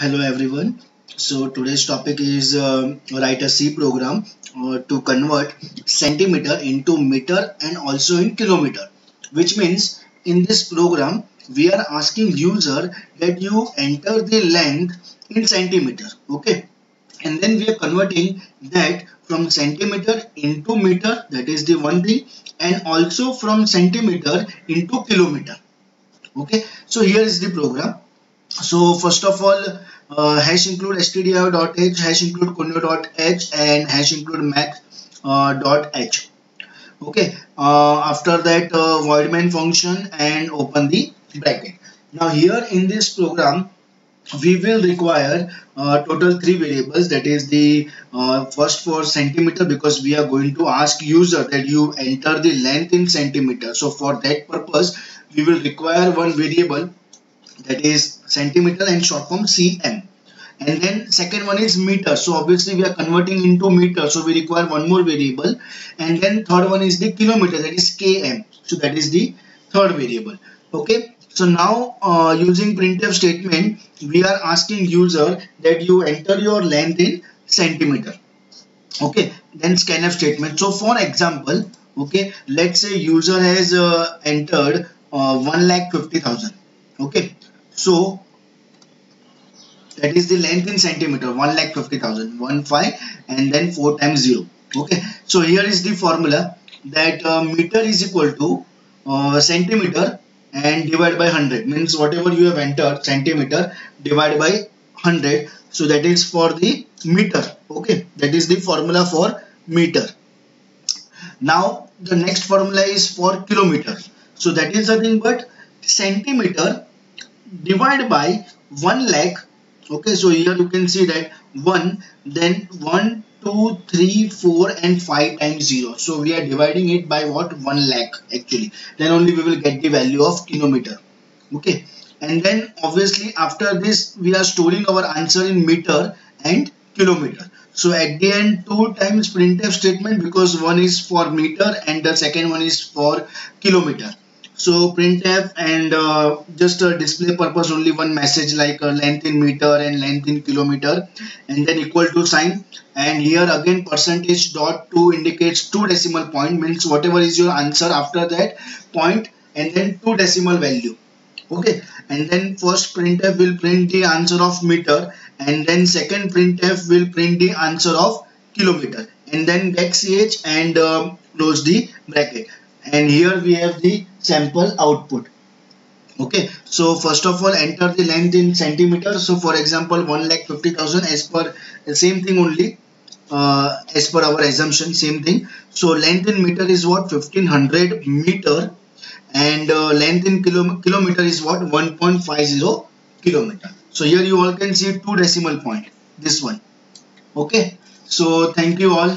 Hello everyone. So today's topic is write a C program to convert centimeter into meter and also in kilometer. Which means in this program we are asking user that you enter the length in centimeter. Okay, and then we are converting that from centimeter into meter. That is the one thing, and also from centimeter into kilometer. Okay, so here is the program. So first of all, hash include stdio.h, hash include conio.h, and hash include max.h. Okay. After that, void main function and open the bracket. Now here in this program, we will require total three variables. That is the first for centimeter, because we are going to ask user that you enter the length in centimeter. So for that purpose, we will require one variable, that is centimeter and short form cm. And then second one is meter. So obviously we are converting into meter, so we require one more variable. And then third one is the kilometer, that is km. So that is the third variable. Okay. So now using printf statement, we are asking user that you enter your length in centimeter. Okay. Then scanf statement. So for example, okay, let's say user has entered 1,50,000. Okay. So that is the length in centimeter, 1,50,000, 15, and then 4 times 0. Okay. So here is the formula, that meter is equal to centimeter and divide by 100. Means whatever you have entered, centimeter divide by 100. So that is for the meter. Okay. That is the formula for meter. Now the next formula is for kilometer. So that is nothing but centimeter divided by 1 lakh. Okay, so here you can see that 1, then 1, 2, 3, 4 and 5 times 0. So we are dividing it by what? 1 lakh actually. Then only we will get the value of kilometer. Okay, and then obviously after this we are storing our answer in meter and kilometer. So at the end 2 times printf statement, because one is for meter and the second one is for kilometer. So printf and just a display purpose, only one message like length in meter and length in kilometer, and then equal to sign. And here again percentage dot 2 indicates 2 decimal point, means whatever is your answer after that point, and then 2 decimal value. Okay, and then first printf will print the answer of meter, and then second printf will print the answer of kilometer, and then get ch and close the bracket. And here we have the sample output. Okay, so first of all enter the length in centimeter. So for example 1,50,000, as per the same thing only, as per our assumption, same thing. So length in meter is what? 1500 meter, and length in kilometer is what? 1.50 kilometer. So here you all can see 2 decimal point, this one. Okay, so thank you all.